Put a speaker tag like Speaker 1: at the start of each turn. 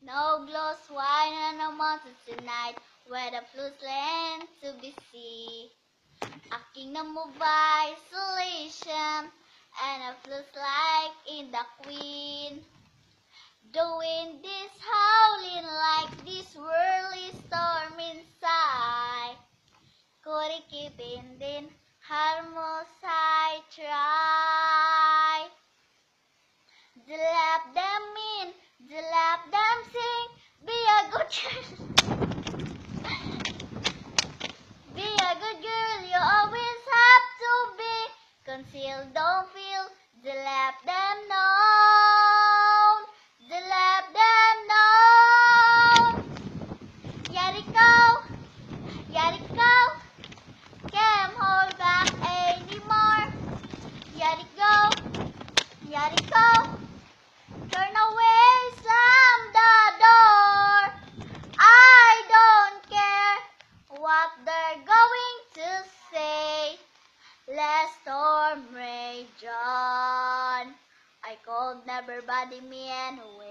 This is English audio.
Speaker 1: No glows wine on the mountains tonight, where the blues land to be seen. A kingdom of isolation, and a blues like in the queen. The wind is howling like this whirly storm inside. Could keep in harmless I try. The lap them in, the lap them sing, be a good girl. Be a good girl, you always have to be. Conceal, don't feel, the lap them know. The lap them know. Yariko, can't hold back anymore. Yariko, turn away, slam the door. I don't care what they're going to say. Let storm rage on. I called never body me anyway.